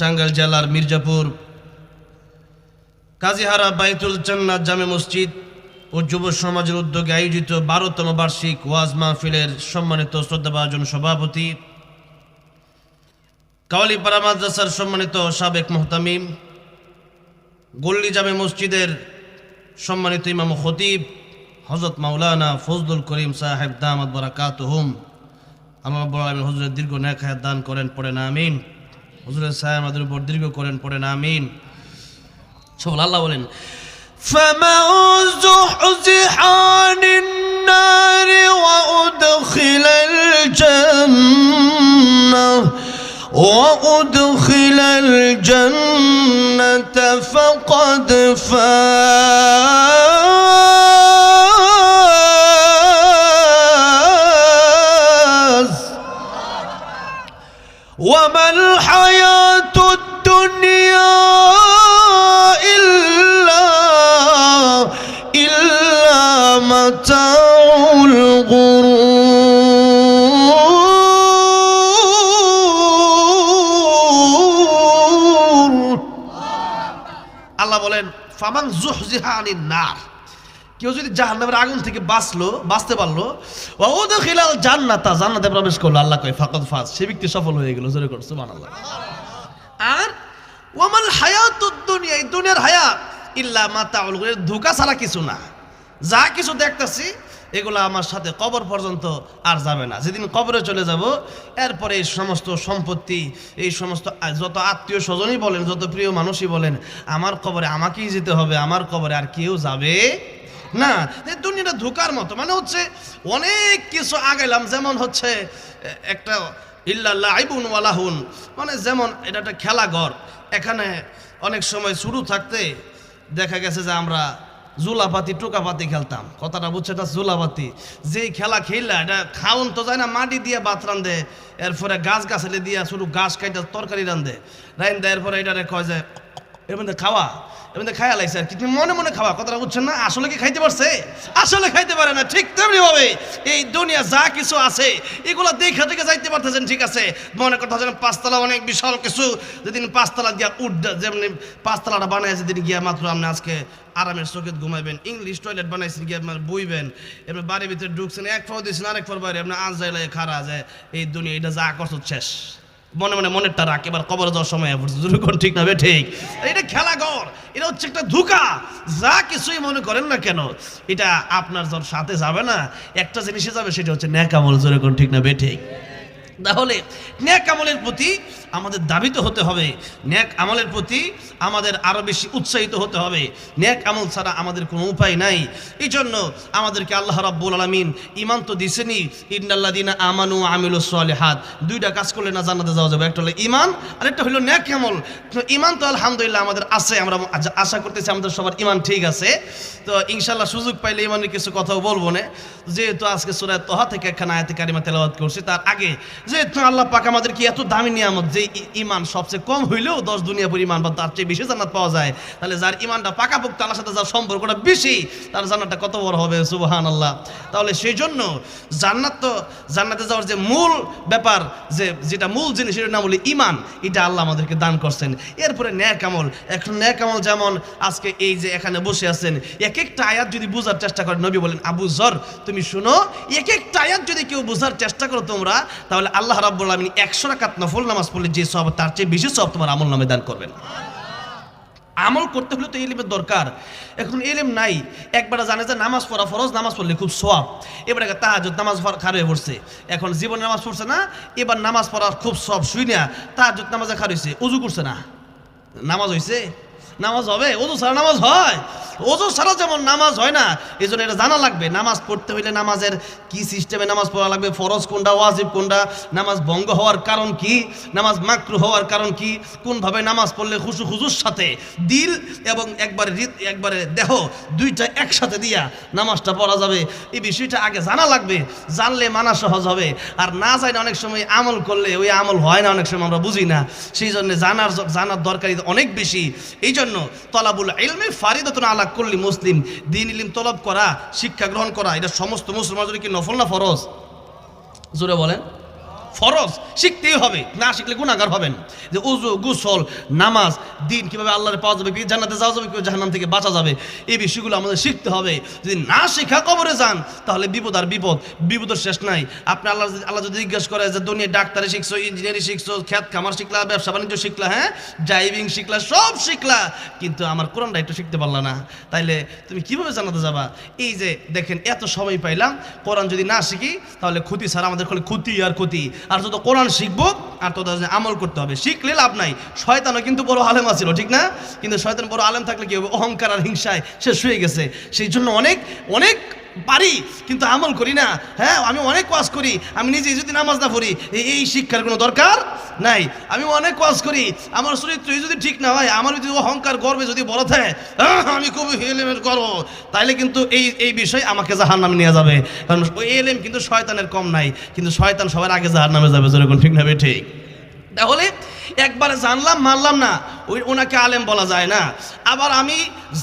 টাঙ্গাইল জেলার মির্জাপুর কাজীহারা বাইতুল জান্নাত জামে মসজিদ ও যুব সমাজের উদ্যোগে আয়োজিত 12তম বার্ষিক ওয়াজ মাহফিলের সম্মানিত শ্রদ্ধাভাজন সভাপতি, কাওয়ালিপাড়া মাদ্রাসার সম্মানিত সাবেক মুহতামিম, গল্লি জামে মসজিদের সম্মানিত ইমাম ও খতিব হযরত মাওলানা ফজলুল করিম সাহেব দামাত বারাকাতুহুম, আল্লাহ রাব্বুল আলামিন হুজুরের দীর্ঘ নেক হায়াত দান করেন, পড়েন আমিন। হুজুরের ছায়া আমাদের উপর দীর্ঘ করেন, পড়েন আমিন। সব আল্লাহ বলেন, فَمَنْ زُحْزِحَ عَنِ النَّارِ وَأُدْخِلَ الْجَنَّةَ فَقَدْ فَازَ وَمَا الْحَيَاةُ الدُّنْيَا إِلَّا مَتَاعُ الْغُرُورِ। আল্লাহ বলেন, ফামান যুহজিহা আনিন নার, কেউ যদি জাহান্নামের আগুন থেকে বাঁচতে পারলো, ওয়া উদখিলাল জান্নাতা, জান্নাতে প্রবেশ করলো, আল্লাহ কয় ফাকাদ ফাজ, সে ব্যক্তি সফল হয়ে গেল। জোরে কর সুবহানাল্লাহ। আর ওয়ামাল হায়াতুদ দুনিয়া, এই দুনিয়ার হায়াত ইল্লা মাতাউল গুরুর, ধোঁকা ছাড়া কিছু না। যা কিছু দেখতেছি এগুলো আমার সাথে কবর পর্যন্ত আর যাবে না। যেদিন কবরে চলে যাব, এরপরে এই সমস্ত সম্পত্তি, এই সমস্ত যত আত্মীয় স্বজনই বলেন, যত প্রিয় মানুষই বলেন, আমার কবরে আমাকেই যেতে হবে, আমার কবরে আর কেউ যাবে না। এই দুনিয়াটা ধোঁকার মতো, মানে হচ্ছে অনেক কিছু আগাইলাম, যেমন হচ্ছে একটা ইল্লা লাইবুন ওয়া লাহুন, মানে যেমন এটা একটা খেলাঘর। এখানে অনেক সময় শুরু থাকতে দেখা গেছে যে আমরা জুলাপাতি টোকাপাতি খেলতাম, কথাটা বুঝছে, এটা জুলাপাতি। যেই খেলা খেললা এটা খাওন তো যায় না, মাটি দিয়ে ভাত রান্ধে, এরপরে গাছালি দিয়া শুরু গাছ কাইটা তরকারি রান্ধে, এরপরে এটারে কয় যায় এর মধ্যে খাওয়া, এর মধ্যে খায়া লাগছে আর কি, মনে মনে খাওয়া, কথাটা বুঝছেন না? আসলে কি খাইতে পারছে? আসলে খাইতে পারে না। ঠিক তেমনি ভাবে এই দুনিয়া যা কিছু আছে এগুলো দেখা থেকে যাইতে পারতেছেন, ঠিক আছে, মনে করতেছেন পাঁচতলা অনেক বিশাল কিছু, যেদিন পাঁচতলা দিয়া যেমনি পাঁচতলাটা বানায়, যেদিন গিয়া মাত্র আপনি আজকে আরামের চোখে ঘুমাইবেন, ইংলিশ টয়লেট বানাইছেন, গিয়ে আপনার বইবেন, এবার বাড়ির ভিতরে ঢুকছেন, এক পাও দিয়েছেন, আরেক পাও বাইরে, আপনার আজ যাইলে খারা যায় এই দুনিয়া, এটা যা করছো শেষ। মনে মনে মনেরটা রাখ, এবার কবরে যাওয়ার সময় ঠিক না? ঠিক, এটা খেলাঘর, এটা হচ্ছে একটা ধোঁকা। যা কিছুই মনে করেন না কেন, এটা আপনার যখন সাথে যাবে না, একটা জিনিসে যাবে, সেটা হচ্ছে নেক আমল। জোরে কোন ঠিক না? ঠিক। তাহলে নেক আমলের প্রতি আমাদের দাবিত হতে হবে, নেক আমলের প্রতি আমাদের আরো বেশি উৎসাহিত হতে হবে। নেক আমল ছাড়া আমাদের কোনো উপায় নাই। এই জন্য আমাদেরকে আল্লাহ রাব্বুল আলামিন ঈমান তো দিছেনি, ইন্নাল্লাযীনা আমানু ওয়া আমিলুস সালিহাত, দুইটা কাজ করলে না জান্নাতে যাওয়া যাবে, একটা হলো ঈমান আর একটা হলো নেক আমল। তো ঈমান তো আলহামদুলিল্লাহ আমাদের আছে, আমরা আশা করতেছি আমাদের সবার ঈমান ঠিক আছে। তো ইনশাআল্লাহ সুযোগ পাইলে ঈমানের কিছু কথাও বলবো না, যেহেতু আজকে সূরা তাহা থেকে একখানা আয়াতে কারিমা তেলাওয়াত করছি। তার আগে যেহেতু আল্লাহ পাক আমাদের কি এত দামি নিয়ামত, যে ঈমান সবচেয়ে কম হইলেও 10 দুনিয়া পরিমাণ বা তার চেয়ে বেশি জান্নাত পাওয়া যায়, তাহলে যার ঈমানটা পাকাপোক্ত, আল্লাহর সাথে যার সম্পর্কটা বেশি, তার জান্নাতটা কত বড় হবে, সুবহানাল্লাহ। তাহলে সেই জন্য জান্নাতে যাওয়ার যে মূল ব্যাপার, যেটা মূল জিনিস, সেটার নাম হলো ঈমান, এটা আল্লাহ আমাদেরকে দান করছেন। এরপরে নেক আমল, এখন নেক আমল যেমন আজকে এই যে এখানে বসে আছেন, এক একটা আয়াত যদি বোঝার চেষ্টা করে, নবী বলেন, আবু যর তুমি শুনো, এক একটা আয়াত যদি কেউ বোঝার চেষ্টা করো তোমরা, তাহলে আল্লাহ রাব্বুল আলামিন 100 রাকাত নফল নামাজ পড়লে যে সওয়াব, তার চেয়ে বেশি সওয়াব তোমার আমল নামে দান করবেন। আমল করতে হলে তো ইলমের দরকার। এখন ইলম নাই, একবার জানে যে নামাজ পড়া ফরজ, নামাজ পড়লে খুব সওয়াব, এবার তাহাজ্জুদ নামাজ খার হয়ে পড়ছে, এখন জীবনে নামাজ পড়ছে না, এবার নামাজ পড়া খুব সওয়াব, শুই না তাহাজ্জুদ নামাজে খার হয়েছে, ওযু করছে না, নামাজ হয়েছে? নামাজ হবে? ওযু ছাড়া নামাজ হয়? ওযু ছাড়া যেমন নামাজ হয় না, এই জন্য এটা জানা লাগবে। নামাজ পড়তে হইলে নামাজের কি সিস্টেমে নামাজ পড়া লাগবে, ফরজ কোনটা, ওয়াজিব কোনটা, নামাজ ভঙ্গ হওয়ার কারণ কি, নামাজ মাকরুহ হওয়ার কারণ কি, কোনভাবে নামাজ পড়লে খুশুর সাথে দিল এবং একবারে দেহ দুইটা একসাথে দিয়া নামাজটা পড়া যাবে, এই বিষয়টা আগে জানা লাগবে। জানলে মানা সহজ হবে, আর না জানি অনেক সময় আমল করলে ওই আমল হয় না, অনেক সময় আমরা বুঝি না। সেই জন্য জানার দরকারিতা অনেক বেশি। এই জন্য তলাবুল ইলমি ফারিদাতুন আলা কুল্লি মুসলিম, দ্বীন ইলম তলব করা, শিক্ষা গ্রহণ করা, এটা সমস্ত মুসলমানের জন্য কি নফল না ফরজ? জোরে বলেন। ফরজ, শিখতেই হবে, না শিখলে গুনাহগার হবেন। যে উযু, গোসল, নামাজ, দিন কিভাবে আল্লাহরে পাওয়া যাবে, কি জান্নাতে যাওয়া যাবে, কি জাহান্নাম থেকে বাঁচা যাবে, এই বিষয়গুলো আমাদের শিখতে হবে। যদি না শিখা কবরে যান তাহলে বিপদ আর বিপদ, বিপদের শেষ নাই। আপনি আল্লাহ যদি জিজ্ঞেস করে যে দুনিয়ায় ডাক্তারি শিখছো, ইঞ্জিনিয়ারিং শিখছো, খেত খামার শিখলা, ব্যবসা বাণিজ্য শিখলা, হ্যাঁ ড্রাইভিং শিখলা, সব শিখলা, কিন্তু আমার কোরআনটা একটু শিখতে পারলা না, তাইলে তুমি কিভাবে জান্নাতে যাবা? এই যে দেখেন এত সময় পাইলাম, কোরআন যদি না শিখি তাহলে ক্ষতি ছাড়া আমাদের খালি ক্ষতি আর ক্ষতি। আর যত কোরআন শিখবো আর তত আমল করতে হবে, শিখলে লাভ নাই। শয়তানও কিন্তু বড় আলেম আছিল, ঠিক না? কিন্তু শয়তান বড় আলেম থাকলে কি হবে? অহংকার আর হিংসায় শেষ হয়ে গেছে। সেই জন্য অনেক অনেক পারি কিন্তু আমল করি না। হ্যাঁ, আমি অনেক ওয়াজ করি, আমি নিজে যদি নামাজ না পড়ি, এই শিক্ষার কোনো দরকার নাই। আমি অনেক ওয়াজ করি, আমার চরিত্র যদি ঠিক না হয়, আমার যদি অহংকার গর্বে যদি বড় থাকে, আমি খুব এলেমের গর্ব, তাইলে কিন্তু এই বিষয় আমাকে জাহান্নামে নিয়ে যাবে। কারণ ওই এলেম কিন্তু শয়তানের কম নাই, কিন্তু শয়তান সবার আগে জাহান্নামে যাবে, যেরকম ঠিক না? ঠিক। তাহলে একবারে জানলাম মানলাম না, ওনাকে আলেম বলা যায় না। আবার আমি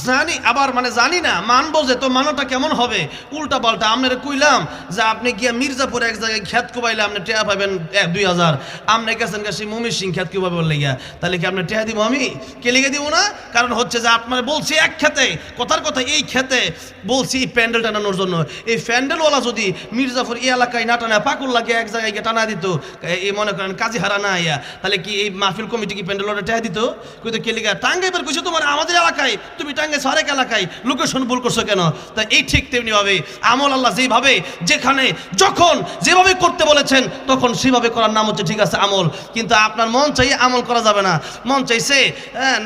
জানি, আবার জানি না, মানবো যে, তো মানাটা কেমন হবে? উল্টা পাল্টা আপনারা কইলাম যে আপনি গিয়া মির্জাপুর এক জায়গায় খ্যাত কুবাইলে আপনি টেহা পাবেন 2000, আপনি গেছেন গেছি মমির সিং খ্যাত কুবাই বললে গিয়া, তাহলে কি আপনি টেহা দিব? আমি কে লিখে দিব না? কারণ হচ্ছে যে আপনার বলছি এক খেতে, কথার কথা এই খেতে বলছি প্যান্ডেল টানানোর জন্য। এই প্যান্ডেলওয়ালা যদি মির্জাপুর এই এলাকায় না টানা, পাকুর লাগে এক জায়গায় গিয়ে টানা দিত, এই মনে করেন কাজী হারা না আইয়া, তাহলে কি এই মাহফিল কমিটি কি প্যান্ডেল অর্ডার টেহা দিত? কিন্তু কেলিগা টাঙ্গাই বের করছো তোমার আমাদের এলাকায়, তুমি টাঙ্গাই সারেক এলাকায় লোকেশন ভুল করছো কেন? তাই এই ঠিক তেমনি ভাবে আমল আল্লাহ যেভাবে যেখানে যখন যেভাবে করতে বলেছেন তখন সেভাবে করার নাম হচ্ছে ঠিক আছে আমল। কিন্তু আপনার মন চাই আমল করা যাবে না। মন চাইছে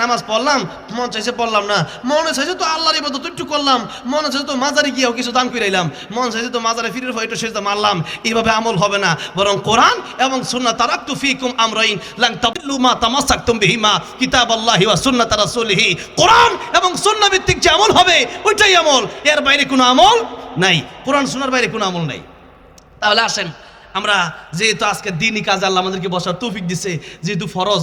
নামাজ পড়লাম, মন চাইছে পড়লাম না, মনে চাইছে তো আল্লাহর ইবাদত একটু করলাম, মনে চাইছে তো মাজারে গিয়েও কিছু দান করে এলাম, মন চাইছে তো মাজারে ফিরে একটু সেজদা মারলাম, এইভাবে আমল হবে না। বরং কোরআন এবং সুন্নাহ, তারাকতু ফীকুম আমরাইন লান তাদিল্লু মা তামাসসাকতুম বিহিমা কিতাবাল্লাহি ওয়া সুন্নাত রাসূলিহি। কোরআন এবং সুন্নাহ ভিত্তিক যে আমল হবে ওইটাই আমল, এর বাইরে কোনো আমল নাই, কোরআন সুন্নাহর বাইরে কোনো আমল নাই। তাহলে আসেন আমরা, যেহেতু আজকে দ্বীনি কাজ আল্লাহ আমাদেরকে বসার তৌফিক দিছে, যেহেতু ফরজ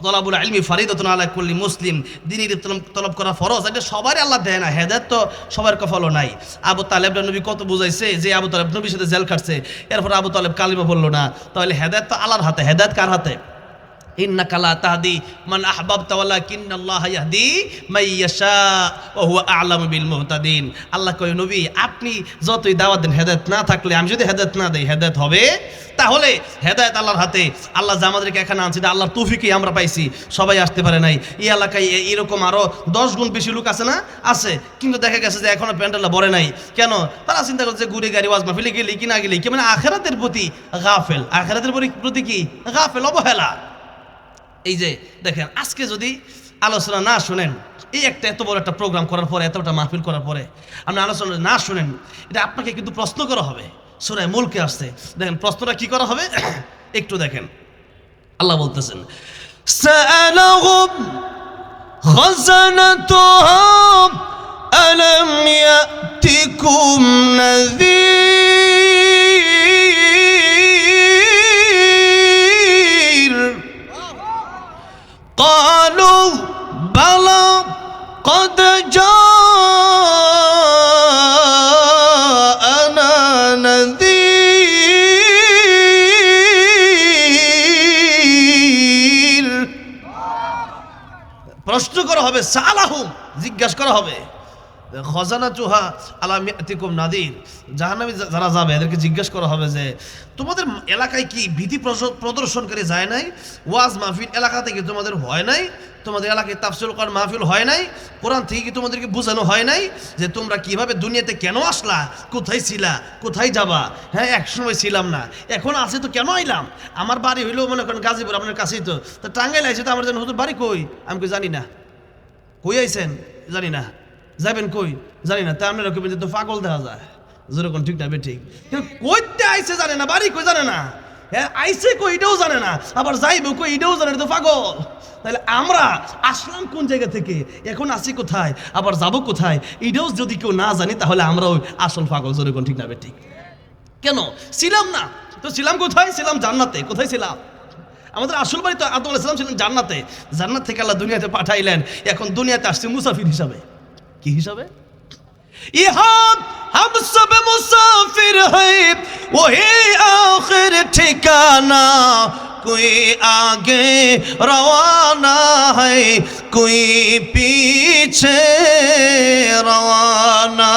তলাবুল ইলমি ফারিদাতুন আলা কুল্লি মুসলিম, দ্বীনের তলব করা ফরজ, এটা সবারই আল্লাহ দেয় না, হেদায়েত তো সবার কপালও নাই। আবু তালেব নবী কত বুঝাইছে যে আবু তালেব নবীর সাথে জেল খাটছে, এরপর আবু তালেব কালিমা বললো না, তাহলে হেদায়েত তো আল্লাহর হাতে। হেদায়েত কার হাতে? ইন্নাকা লা তাহদি মান আহবাবতা ওয়ালাকিন্নাল্লাহা ইয়াহদি মান ইয়াশা ওয়া হুয়া আ'লামু বিল মুহতাদিন। আল্লাহ কয় নবী, আপনি যতই দাওয়াত দেন, হেদায়েত না থাকলে, আমি যদি হেদায়েত না দেই, হেদায়েত হবে? তাহলে হেদায়েত আল্লাহর হাতে। আল্লাহ যে আমাদেরকে এখানে আনছে, আল্লাহর তৌফিকই আমরা পাইছি, সবাই আসতে পারে নাই। এই এলাকায় এরকম আরো 10 গুণ বেশি লোক আছে না? আছে, কিন্তু দেখা গেছে যে এখনো প্যান্ডেলটা ভরে নাই। কেন? তারা চিন্তা করছে ঘুরে গাড়ি ওয়াজ মাহফিলে গেলি কি না গেলি কি, আখিরাতের প্রতি গাফেল, আখিরাতের প্রতি কি গাফেল, অবহেলা। এই যে দেখেন, আজকে যদি আলোচনা না শুনেন, এই একটা এত বড় একটা প্রোগ্রাম করার পরে, এতটা মাহফিল করার পরে আপনি আলোচনা না শুনেন, এটা আপনাকে কিন্তু প্রশ্ন করা হবে। সূরা মুলকে আসছে, দেখেন প্রশ্নটা কি করা হবে একটু দেখেন। আল্লাহ বলতেছেন, সাআলাহুম খাযানাতুহা আলাম ইয়াতিকুম নাযীর قالوا بلى قد جاءنا نذير। প্রশ্ন করা হবে, সালাহুম জিজ্ঞাসা করা হবে, খজানাতুহা আলাম ইয়াতিকুম নাদির, জাহান্নামে যারা যাবে এদেরকে জিজ্ঞেস করা হবে যে তোমাদের এলাকায় কি ভীতি প্রদর্শনকারী যায় নাই? ওয়াজ মাহফিল এলাকা থেকে তোমাদের হয় নাই? তোমাদের এলাকায় তাফসীর কোরআন মাহফিল হয় নাই? কোরআন থেকে কি তোমাদেরকে বোঝানো হয় নাই যে তোমরা কিভাবে দুনিয়াতে কেন আসলা, কোথায় ছিলা, কোথায় যাবা? হ্যাঁ, একসময় ছিলাম না, এখন আছে তো কেন আইলাম? আমার বাড়ি হইলেও মনে করেন গাজীপুর, আপনার কাছেই তো, তা টাঙ্গাইল আইছে তো আমার যেন হুজুর বাড়ি কই? আমি কই জানি না। কই আইছেন? জানি না। যাবেন কই? জানি না। তা আপনারা কইবেন যে তো পাগল দেখা যায়, যেরকম ঠিক না ঠিক, কইতে আইছে জানে না, বাড়ি কই জানে না, হ্যাঁ আইছে কই এটাও জানে না, আবার যাইব কই এটাও জানে না, তো পাগল। তাহলে আমরা আসলাম কোন জায়গা থেকে, এখন আছি কোথায়, আবার যাব কোথায়, এটাও যদি কেউ না জানি তাহলে আমরাও আসল পাগল, যেরকম ঠিক না ঠিক। কেন ছিলাম না? তো ছিলাম কোথায়? ছিলাম জান্নাতে। কোথায় ছিলাম? আমাদের আসল বাড়ি তো আদম আলাইহিস সালাম ছিলেন জান্নাতে। জান্নাত থেকে আল্লাহ দুনিয়াতে পাঠাইলেন, এখন দুনিয়াতে আসছে মুসাফির হিসাবে। কি হিসাবে? ইহা हम सब मुसाफिर हैं वही आखिर ठिकाना कोई आगे रवाना है कोई पीछे रवाना।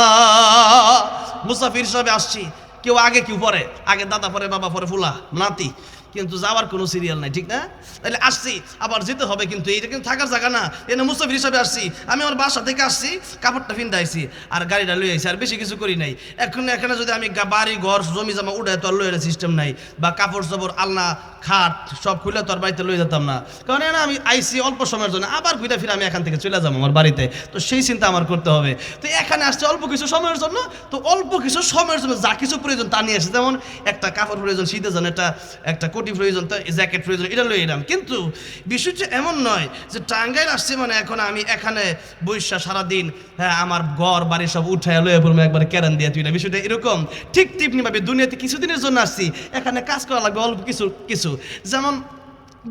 মুসাফির হিসাবে আসছি, কেউ আগে কেউ পরে, আগে দাদা পরে বাবা পরে ফুলা নাতি, কিন্তু যাওয়ার কোনো সিরিয়াল নাই, ঠিক না? তাহলে আসছি আবার যেতে হবে, কিন্তু এইটা কিন্তু থাকার জায়গা না। এনে মুসাফির হিসাবে আসছি, আমি আমার বাসা থেকে আসছি, কাপড়টা ফিন্দাইছি আর গাড়িটা লই আইছি, আর বেশি কিছু করি নাই। এখন এখানে যদি আমি বাড়ি ঘর জমি জমা উঠাই তো আর লইয়ের সিস্টেম নাই, বা কাপড় চোপড় আলনা খাট সব খুলে তো আর বাড়িতে লই যেতাম না, কারণ এনে আমি আইছি অল্প সময়ের জন্য, আবার ঘুরে ফিরে আমি এখান থেকে চলে যাবো আমার বাড়িতে, তো সেই চিন্তা আমার করতে হবে। তো এখানে আসছে অল্প কিছু সময়ের জন্য, তো অল্প কিছু সময়ের জন্য যা কিছু প্রয়োজন তা নিয়ে আসে, যেমন একটা কাপড় প্রয়োজন শীতের জন্য, একটা কোটি প্রয়োজন, তো জ্যাকেট প্রয়োজন, এটা লই এলাম। কিন্তু বিষয়টা এমন নয় যে টাঙ্গাইল আসছে মানে এখন আমি এখানে বৈশা সারাদিন হ্যাঁ আমার ঘর বাড়ি সব উঠায় লয়ে পড়বো একবারে কেরান দিয়ে তুই না, বিষয়টা এরকম ঠিক টিপনি ভাবে দুনিয়াতে কিছুদিনের জন্য আসছি, এখানে কাজ করা লাগবে অল্প কিছু যেমন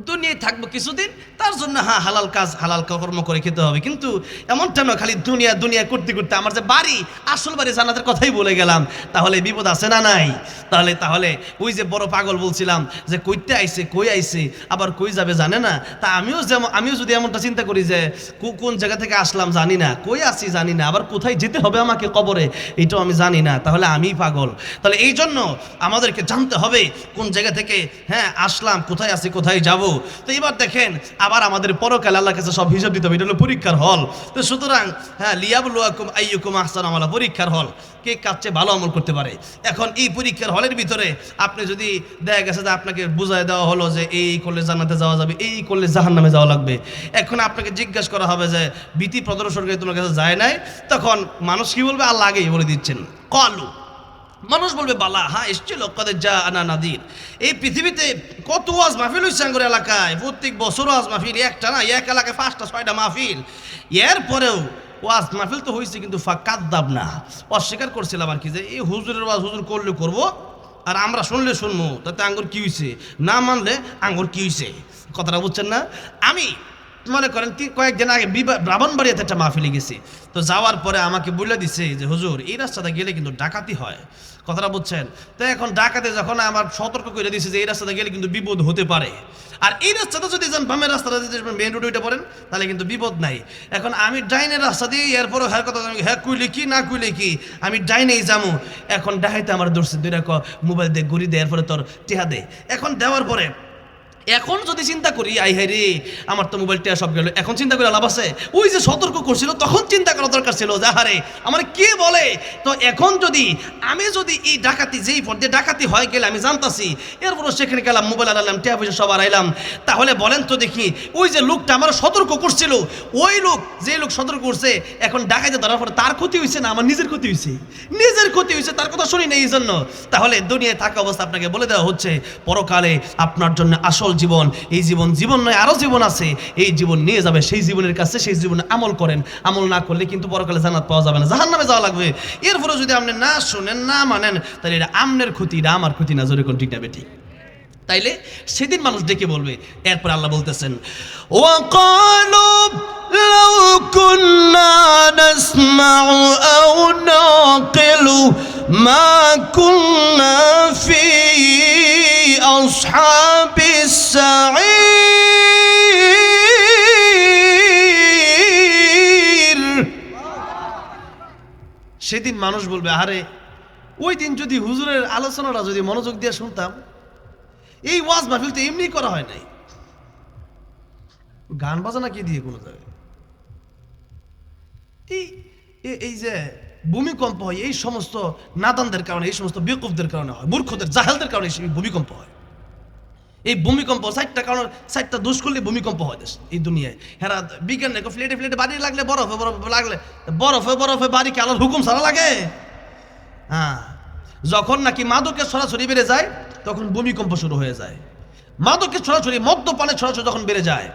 দুনিয়ায় থাকবো কিছুদিন, তার জন্য হ্যাঁ হালাল কাজ হালাল কর্ম করে খেতে হবে, কিন্তু এমনটা নয় খালি দুনিয়া করতে করতে আমার যে বাড়ি আসল বাড়ি জান্নাতের কথাই বলে গেলাম, তাহলে বিপদ আছে না নাই? তাহলে ওই যে বড় পাগল বলছিলাম যে কইতে আইছে কই আইছে আবার কই যাবে জানে না, তা আমিও যদি এমনটা চিন্তা করি যে কোন জায়গা থেকে আসলাম জানি না, কই আসছি জানি না, আবার কোথায় যেতে হবে আমাকে কবরে এটাও আমি জানি না, তাহলে আমি পাগল। তাহলে এই জন্য আমাদেরকে জানতে হবে কোন জায়গা থেকে হ্যাঁ আসলাম, কোথায় আছি কোথায় যাব। তো এবার দেখেন আবার আমাদের পরকালে আল্লাহর কাছে সব হিসাব দিতে হবে, এটা হলো পরীক্ষার হল। তো সুতরাং হ্যাঁ লিয়াবলুয়াকুম আইয়ুকুম আহসানু আমালা, পরীক্ষার হল, কে কার চেয়ে ভালো আমল করতে পারে। এখন এই পরীক্ষার হলের ভিতরে আপনি যদি দেখা গেছে যে আপনাকে বুঝাই দেওয়া হলো যে এই করলে জান্নাতে যাওয়া যাবে, এই করলে জাহান্নামে যাওয়া লাগবে, এখন আপনাকে জিজ্ঞাসা করা হবে যে ভীতি প্রদর্শন করে তোমার কাছে যায় নাই, তখন মানুষ কি বলবে? আল্লাহ আগেই বলে দিচ্ছেন কলু, মানুষ বলবে বালা হ্যাঁ এসছিল কদের যা আনা নাদির। এই পৃথিবীতে কত ওয়াজ মাহফিল হয়েছে আঙ্গুর এলাকায়, প্রত্যেক বছর ওয়াজ মাহফিল, একটা না এক এলাকায় 5টা 6টা মাহফিল, এরপরেও ওয়াজ মাহফিল তো হয়েছে কিন্তু কাদ্দাব না, অস্বীকার করছিলাম আর কি যে এই হুজুরের ওয়াজ হুজুর করলে করবো আর আমরা শুনলে শুনবো, তাতে আঙ্গুর কি হয়েছে, না মানলে আঙ্গুর কি হয়েছে, কথাটা বুঝছেন না? আমি মনে করেন কয়েকদিন আগে ব্রাহ্মণবাড়িয়াতে একটা মাহফিলে গেছি, তো যাওয়ার পরে আমাকে বলে দিছে যে হুজুর এই রাস্তাটা গেলে কিন্তু ডাকাতি হয়, কথাটা বুঝছেন? তো এখন ডাকাতে যখন আমার সতর্ক করে দিয়েছে যে এই রাস্তাটা গেলে কিন্তু বিপদ হতে পারে, আর এই রাস্তাটা যদি যান বামের রাস্তাটা যদি মেন রোডে উঠে পড়েন তাহলে কিন্তু বিপদ নাই। এখন আমি ডাইনের রাস্তা দিয়ে এরপরও হ্যাঁ কথা হ্যাঁ কুইলে কি না কুইলে কি আমি ডাইনেই যাবো, এখন ডাহাইতে আমার দর্শন দুই রাখ মোবাইল দিয়ে ঘুরি দেয়, এরপরে তোর টেহা দে, এখন দেওয়ার পরে এখন যদি চিন্তা করি আই হাই রে আমার তো মোবাইলটা সব গেল, এখন চিন্তা করে লাভ আছে? ওই যে সতর্ক করছিল তখন চিন্তা করা দরকার ছিল যে আহারে আমার কে বলে। তো এখন আমি যদি এই ডাকাতি যেই পর্যায়ে ডাকাতি হয় গেলে আমি জানতাছি, এরপরও সেখানে গেলাম মোবাইল আনালাম টিয়া পয়সা সবার আইলাম, তাহলে বলেন তো দেখি ওই যে লোকটা আমার সতর্ক করছিল, ওই লোক যে লোক সতর্ক করছে এখন ডাকাইতে ধরার পরে তার ক্ষতি হয়েছে না আমার নিজের ক্ষতি হয়েছে? নিজের ক্ষতি হয়েছে, তার কথা শুনি না এই জন্য। তাহলে দুনিয়ায় থাকা অবস্থা আপনাকে বলে দেওয়া হচ্ছে পরকালে আপনার জন্য আসল জীবন, এই জীবন নয় আরো জীবন আছে, এই জীবন নিয়ে যাবে সেই জীবনের কাছে, সেই জীবনে আমল করেন, আমল না করলে কিন্তু পরকালে জান্নাত পাওয়া যাবে না, জাহান্নামে যাওয়া লাগবে। এরপরে যদি আপনি না শুনেন না মানেন তাহলে এটা আমনের ক্ষতি, এটা আমার ক্ষতি না, জোরে কোন ঠিক না বেটি? তাইলে সেদিন মানুষ ডেকে বলবে। এরপর আল্লাহ বলতেছেন ওয়াকালু লাউ কুন্না নাসমাউ আও নাকিলু মা কুন্না ফি আসহাবিস সাঈর। সেদিন মানুষ বলবে আরে ওই দিন যদি হুজুরের আলোচনাটা যদি মনোযোগ দিয়ে শুনতাম, এই ওয়াজ মাহফিল তো এমনি করা হয় নাই, গান বাজানা কি দিয়ে কোনো জায়গায় এই যে ভূমিকম্প হয় এই সমস্ত নাদানদের কারণে, এই সমস্ত বেকুফদের কারণে হয়, মূর্খদের জাহেলদের কারণে ভূমিকম্প হয়। এই ভূমিকম্প 4টা কারণ, 4টা দোষ করলে ভূমিকম্প হয় দেশ এই দুনিয়ায়। হ্যাঁ বিজ্ঞান ফ্লেটে বাড়ি লাগলে বরফে লাগলে বরফে বাড়ি কি আল্লাহর হুকুম ছাড়া লাগে? হ্যাঁ, যখন নাকি মাদকের সরাসরি বেড়ে যায় তখন ভূমিকম্প শুরু হয়ে যায়। মাদকের ছড়াছড়ি, মদ্যপানের ছড়াছড়ি যখন বেড়ে যায়,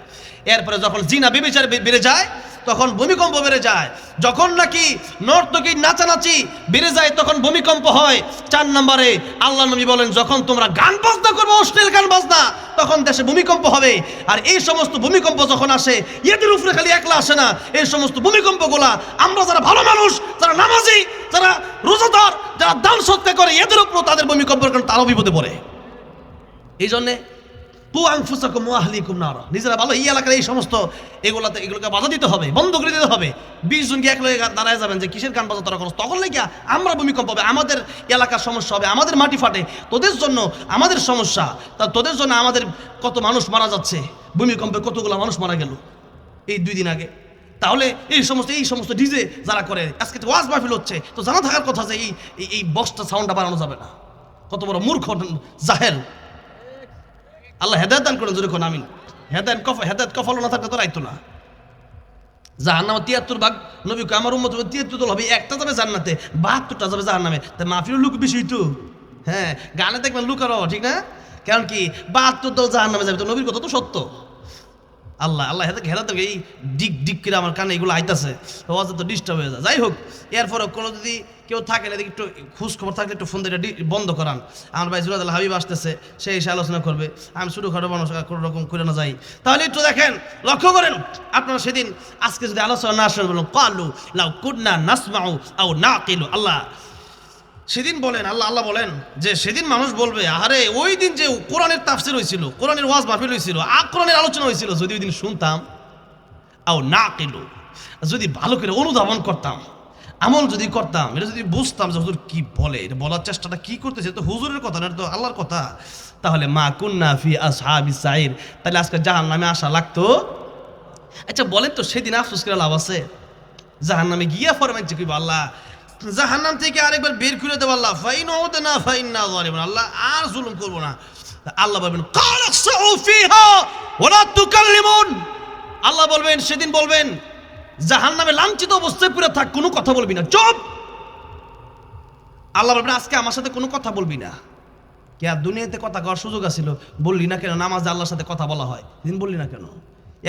এরপরে যখন জিনা ব্যভিচার বেড়ে যায় তখন ভূমিকম্প বেড়ে যায়। যখন নাকি নর্তকী নাচানাচি বেড়ে যায় তখন ভূমিকম্প হয়। 4 নম্বরে আল্লাহ নবী বলেন যখন তোমরা গান বাজনা করবে, অশ্লীল গান বাজনা, তখন দেশে ভূমিকম্প হবে। আর এই সমস্ত ভূমিকম্প যখন আসে এদের উপরে খালি একলা আসে না, এই সমস্ত ভূমিকম্পগুলা আমরা যারা ভালো মানুষ, যারা নামাজি, যারা রোজাদার, যারা দান সৎকার করে, এদের উপর তাদের ভূমিকম্পের কারণে তারাও বিপদে পড়ে। এই জন্যে নিজেরা ভালো এই এলাকার এই সমস্ত এগুলোকে বাধা দিতে হবে, বন্ধ করে দিতে হবে। 20 জন গিয়ে এক লগে দাঁড়ায় যাবেন যে কিসের গান বাজা তোরা করছ, তখন লেগে আমরা ভূমিকম্প হবে, আমাদের এলাকার সমস্যা হবে, আমাদের মাটি ফাটে, তোদের জন্য আমাদের সমস্যা, তা তোদের জন্য আমাদের কত মানুষ মারা যাচ্ছে, ভূমিকম্পে কতগুলো মানুষ মারা গেল এই 2 দিন আগে। তাহলে এই সমস্ত ডিজে যারা করে, আজকে ওয়াজ মাহফিল হচ্ছে, তো জানা থাকার কথা যে এই বক্সটা সাউন্ডটা বাড়ানো যাবে না। কত বড় মূর্খ জাহেল। আল্লাহ হেদায়েত দান করেন, যখন আমিন। হেদায়েত কফল না থাকলে তো রাইতো না। জাহান্নামে 73 ভাগ নবী কয় আমার উম্মত 73 দল হবে, একটা যাবে জান্নাতে, 72টা যাবে জাহান্নামে। তাই মাহফিলের লুক বেশি তো, হ্যাঁ গানে দেখবেন লুকারও, ঠিক না? কারণ কি 72 দল জাহান্নামে যাবে, তো নবীর কথা তো সত্য। আল্লাহ হেদায়েত এই ডিক করে আমার কানে এগুলো আইতাছে, ওয়াজ তো ডিস্টার্ব হয়ে যায়। যাই হোক, এরপরে কোনো যদি কেউ থাকে না, একটু খোঁজ খবর থাকলে একটু ফোন দিয়ে বন্ধ করান। আমার ভাই জুরাদ হাবিব আসতেছে, সে এসে আলোচনা করবে। আমি ছোটোখাটো মানুষ কোনো রকম করে না যাই। তাহলে একটু দেখেন, লক্ষ্য করেন আপনারা সেদিন, আজকে যদি আলোচনা না আসেন, বলুন কালু লাউ কুন্না নাসমাউ আও নাকিলু। সেদিন বলেন, আল্লাহ বলেন যে সেদিন মানুষ বলবে, আরে ওই দিন যে কোরআনের তাফসীর হয়েছিল, কোরআনের ওয়াজ মাহফিল হয়েছিল, কোরআনের আলোচনা হয়েছিল, যদি ওই দিন শুনতাম, আও নাকিলু, যদি ভালো করে অনুধাবন করতাম, আমল যদি করতাম, এটা যদি বুঝতাম যে হুজুর কি বলে, এটা বলার চেষ্টাটা কি করতেছে, তো হুজুরের কথা না, তো আল্লাহর কথা, তাহলে মা কুন্না ফি আসহাবিস সাইর, তাহলে আজকে জাহান্নামে আসা লাগতো। আচ্ছা বলেন তো, সেদিন আফসোস করে লাভ আছে? জাহান্নামে গিয়া ফরমাইছে কি আল্লাহ জাহান্নাম থেকে আরেকবার বের করে দেব, আল্লাহ ফাইনা ফাইন্না যালিমুন, আল্লাহ আর জুলুম করব না। আল্লাহ বলবেন কালাসউ ফিহা ওয়ালা তুকাল্লিমুন, আল্লাহ বলবেন, সেদিন বলবেন জাহান্নামে লাঞ্ছিত অবস্থায় পুরো থাক, কোনো কথা বলবি না, চুপ। আল্লাহ বলবেন আজকে আমার সাথে কোনো কথা বলবি না। কে আর দুনিয়াতে কথা কওয়ার সুযোগ আছিল, বললি না কেন? নামাজে আল্লাহর সাথে কথা বলা হয়, দিন বললি না কেন?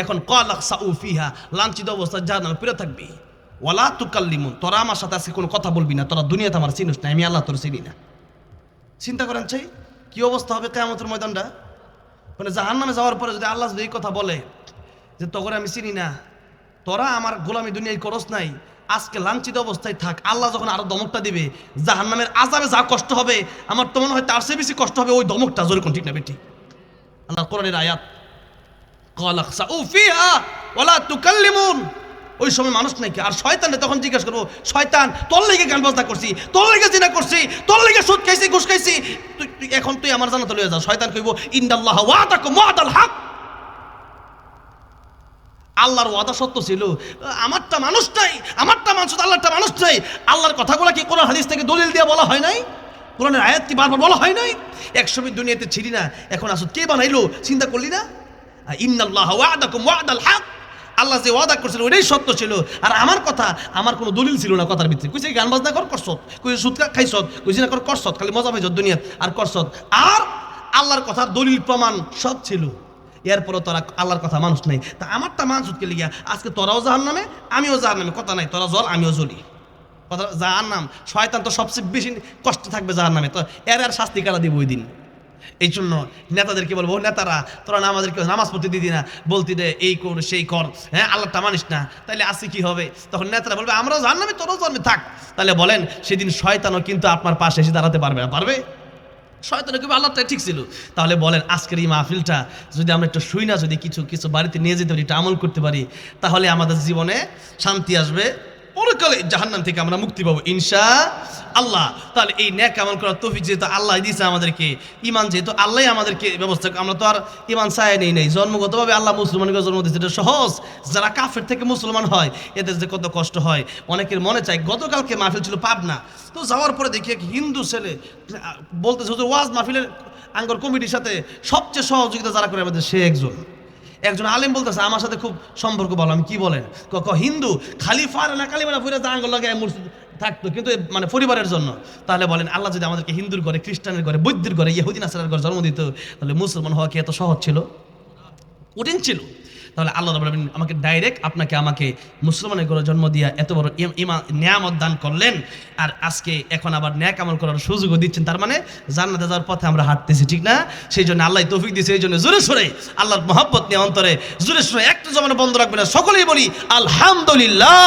এখন কালাসউ ফিহা, লাঞ্ছিত অবস্থায় জাহান্নামে পুরো থাকবি। ওয়ালা তুকাল্লিমুন, তোরা আমার সাথে আজকে কোনো কথা বলবি না, তোরা দুনিয়াতে আমার চিনিস না, আমি আল্লাহ তোর চিনি না। চিন্তা করেন চাই কি অবস্থা হবে কিয়ামতের ময়দানটা। মানে জাহান্নামে যাওয়ার পরে যদি আল্লাহ যদি এই কথা বলে যে তোকে আমি চিনি না, তোরা আমার গোলামি দুনিয়ায় করস নাই, আজকে লাঞ্ছিত অবস্থায় থাক। আল্লাহ যখন আরো দমকটা দিবে, জাহান্নামের আযাবে যা কষ্ট হবে, আমার তো মনে হয় তার চেয়ে বেশি কষ্ট হবে ওই দমকটা। জোরে কোন ঠিক না বেটি? আল্লাহ কোরআনের আয়াত, কালাসউ ফিহা ওয়ালা তুকাল্লিমুন। ওই সময় মানুষ নাকি, আর শয়তানে তখন জিজ্ঞাসা করবো, শয়তান তোর লেগে গান বাজনা করছি, তোর লেগে জিনা করছি, তোর লেগে সুদ খাইছি, ঘুষ খাইছি, এখন তুই আমার জান্নাতে লইয়া যা। শয়তান কইব ইন্নাল্লাহ ওয়াদাকুম ওয়াদাল হক, আল্লাহর ওয়াদা সত্য ছিল, আমারটা মানুষ নাই, আমারটা মানুষ, আল্লাহরটা মানুষ নাই। আল্লাহর কথাগুলো কি কোরআন হাদিস থেকে দলিল দিয়ে বলা হয় নাই? কোরআনের আয়াত কি বারবার বলা হয় নাই? একসময় দুনিয়াতে ছিলি না, এখন আসো কে বানাইলো, চিন্তা করলি না? ইন্নাল্লাহ ওয়াদাকুম ওয়াদাল হক, আল্লাহ যে ওয়াদা করছিল ওইটাই সত্য ছিল। আর আমার কথা, আমার কোনো দলিল ছিল না কথার ভিতরে। কইছে গান বাজনা কর, করছত, কইছে সুদ খাইছত, কইছে না কর, করছত, খালি মজা পাইছত দুনিয়াত আর করছত। আর আল্লাহর কথার দলিল প্রমাণ সব ছিল, এরপরও তোরা আল্লাহর কথা মানুষ নাই। তা আমারটা মানুষকে লিগিয়া আজকে তোরাও জাহান্নামে, আমিও জাহান্নামে, কথা নাই, তোরা জল আমিও জ্বলি, কথা জাহান্নাম। শয়তান তো সবচেয়ে বেশি কষ্ট থাকবে জাহান্নামে, তো এর শাস্তি কারা দিব ওই দিন। এই জন্য নেতাদেরকে বলবো, নেতারা তোরা আমাদেরকে নামাজ পড়তে দিদি না, বলতি রে এই কর সেই কর, হ্যাঁ আল্লাহটা মানিস না, তাহলে আসি কি হবে? তখন নেতারা বলবে আমরাও জাহান্নামে, তোরাও জাহান্নামে থাক। তাহলে বলেন সেদিন শয়তানও কিন্তু আপনার পাশে এসে দাঁড়াতে পারবে না? পারবে? শয়তানের কি আল্লাহটা ঠিক ছিল? তাহলে বলেন আজকের এই মাহফিলটা যদি আমরা একটু শুই না, যদি কিছু বাড়িতে নিয়ে যেতে পারি, একটু আমল করতে পারি, তাহলে আমাদের জীবনে শান্তি আসবে, পরকালে জাহান্নাম থেকে আমরা মুক্তি পাবো ইনশাআল্লাহ। তাহলে এই নেক আমল করার তৌফিক যেহেতু আল্লাহ দিয়েছে আমাদেরকে, ঈমান যেহেতু আল্লাহ আমাদেরকে ব্যবস্থা, আমরা তো আর ঈমান চাই নেই, জন্মগতভাবে আল্লাহ মুসলমানকে জন্ম দিয়েছে, এটা সহজ। যারা কাফের থেকে মুসলমান হয় এদের যে কত কষ্ট হয় অনেকের মনে চায়। গতকালকে মাহফিল ছিল পাবনা, তো যাওয়ার পরে দেখি এক হিন্দু ছেলে বলতেছে হুজুর ওয়াজ মাহফিলের আঙ্গর কমিটির সাথে সবচেয়ে সহযোগিতা যারা করে আমাদের সে একজন আলেম বলতেছে আমার সাথে খুব সম্পর্ক ভালো। আমি কি বলেন? হিন্দু খালি ফারেনা কালিমানা ফুরে আঙ্গুল লাগে থাকতো, কিন্তু মানে পরিবারের জন্য। তাহলে বলেন আল্লাহ যদি আমাদেরকে হিন্দুর ঘরে, খ্রিস্টানের ঘরে, বৌদ্ধের ঘরে, ইহুদি নাসারার ঘরে জন্ম দিত, তাহলে মুসলমান হওয়া কি এত সহজ ছিল? কঠিন ছিল। তাহলে আল্লাহ রাব্বুল আলামিন আমাকে ডাইরেক্ট আমাকে মুসলমানের ঘরে জন্ম দিয়া এত বড় নিয়ামত দান করলেন, আর আজকে এখন আবার নেক আমল করার সুযোগও দিচ্ছেন। তার মানে জান্নাতে যাওয়ার পথে আমরা হাঁটতেছি, ঠিক না? সেই জন্য আল্লাহ তৌফিক দিয়েছে। এই জন্য জোরে সোরে আল্লাহর মহব্বত নিয়ে অন্তরে জোরে সোরে একটা জমানে বন্ধ রাখবে না, সকলেই বলি আলহামদুলিল্লাহ।